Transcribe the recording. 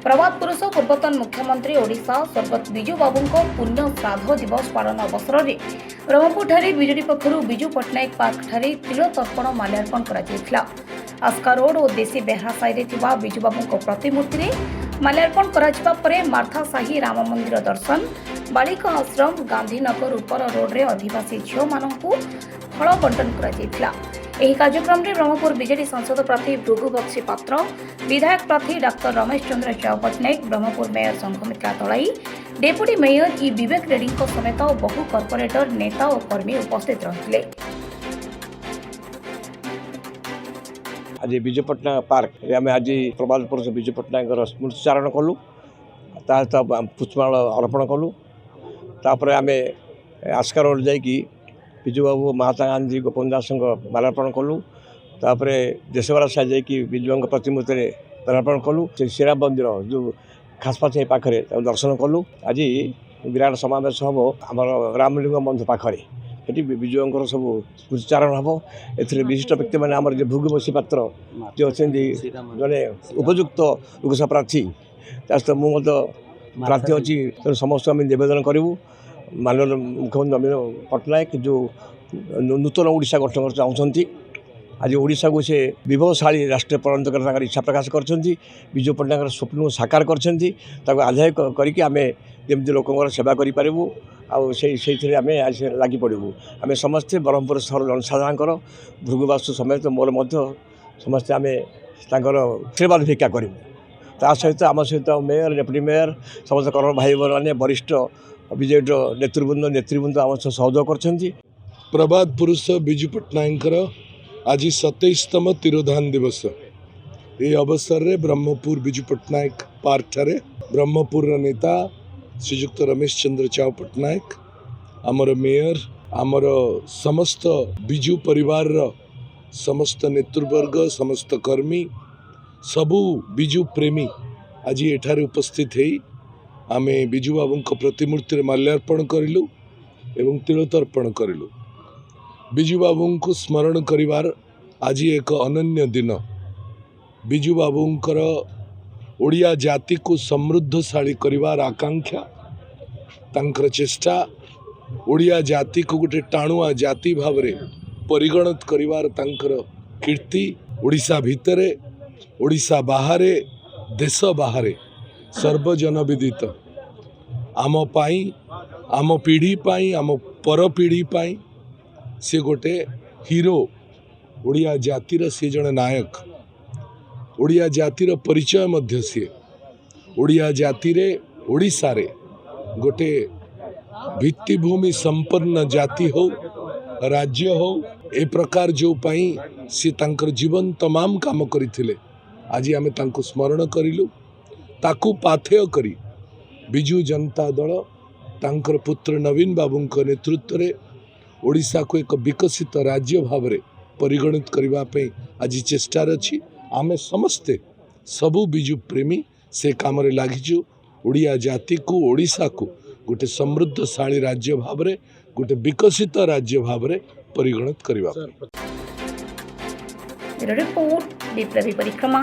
प्रभात पुरुष पूर्वतन मुख्यमंत्री ओडिशा स्वर्गत विजु बाबू पुण्य श्राद्ध दिवस पालन अवसर में ब्रह्मपुर बीजेडी पक्षर विजु पट्टनायक पार्क ठारे तिल तर्पण माल्यार्पण कर आस्का रोड और देशी बेहरा साई विजु बाबू प्रतिमूर्ति में माल्यार्पण कर मार्था साही राम मंदिर दर्शन बालिका आश्रम गांधीनगर उपर रोड रे आदिवासी झील मानू फल बंटन कर कार्यक्रम में ब्रह्मपुर बीजेडी सांसद प्रार्थी भृगु बक्सी पात्र विधायक प्रार्थी डाक्टर रमेश चंद्र चाव पट्टनायक ब्रह्मपुर मेयर संघमित्रा तलाई डेपुटी मेयर इ विवेक रेड्डी समेत बहु कॉर्पोरेटर नेता और कर्मी उपस्थित रहे। आज विजु पट्टनायक पार्क आम आज प्रभात पुरुष विजु पट्टनायक स्मृतिचारण कलु पुष्पमाल अर्पण कलु तापर आम आस्का रोड जाकि विजु बाबू महात्मा गांधी गोपन दास माल्यार्पण कलु तापर देशवरा साई जाकि विजु बाबू प्रतिमूर्ति माल्यार्पण कलु श्रीराम मंदिर जो खासपाच पाखे दर्शन कलु आज विराट समावेश हम आम रामलिंग मंदिर पाखे ये विजुर सब स्मृतिचारण हम ए विशिष्ट व्यक्ति मैंने आम भृगु बक्सी पात्र जो अच्छा जड़े उपयुक्त लोकसभा प्रार्थी सहित मुझे प्रार्थी अच्छी तेणु समस्त आम निवेदन करूँ माननीय मुख्यमंत्री नवीन पट्टनायक जो नूतन ओडिशा गठन कर चाहते आज ओडिशा को से विभवशाली राष्ट्रीय परिणत कर इच्छा प्रकाश कर विजु पट्टनायक स्वप्न साकार कर आदाय करके आम जमी लोक सेवा करूँ आम आज लगी पड़ू आम समस्ते ब्रह्मपुर सहर जनसाधारण भृगुवासु समेत मोर समस्ते आम आशीर्वाद भिक्षा करूँ ता सहित आम सहित मेयर डेपुटी मेयर समस्त कर्म भाई मैंने वरिष्ठ बीजेडी नेतृवृंद आम सहयोग कर प्रभात पुरुष विजु पट्टनायक आज 27तम तिरोधान दिवस ये अवसर रे ब्रह्मपुर विजु पट्टनायक पार्क ठारे ब्रह्मपुर नेता श्रीजुक्त रमेश चंद्र चाव पट्टनायक आमर मेयर आमर समस्त विजु परिवार समस्त नेतृवर्ग समस्त कर्मी सबू विजु प्रेमी आज एठारे उपस्थित है आमे विजु बाबू प्रतिमूर्ति माल्यार्पण करूँ एवं तिलोतर्पण करूँ विजु बाबू को स्मरण करिवार आज एक अनन्य दिन विजु बाबूंकर ओडिया जाति को समृद्धशाली करिवार आकांक्षा तांकर चेष्टा ओडिया जाति को गोटे टाणुआ जाति भाव में परिगणित करिवार तांकर कीर्ति ओडिशा भितरे ओडिशा बाहरे देश बाहरे सर्वजन विदित आम पाई आम पीढ़ी पाई आम पर पीढ़ी पाई सी गोटे हीरो ओडिया जातिर सी जड़े नायक ओडिया जातिर परिचय मध्य सी ओडिया जाति रे ओडिशा रे गोटे भित्तिभूमि संपन्न जाति हो राज्य हो ए प्रकार जो पाई सी तांकर जीवन तमाम काम करथिले आज आमे तांको स्मरण करिलु ताकू पाथेय करी विजु जनता दल तांकर पुत्र नवीन बाबूंक नेतृत्व रे ओडिशा को एक विकसित राज्य भाव में परिगणित करने आज चेष्टार अच्छी आमे समस्ते सबू विजु प्रेमी से काम लगिचु ओडिया जाति को ओडिशा को गोटे समृद्धशाली राज्य भाव में गोटे विकसित राज्य भाव में परिगणित करने। रिपोर्ट विप्लवी परिक्रमा।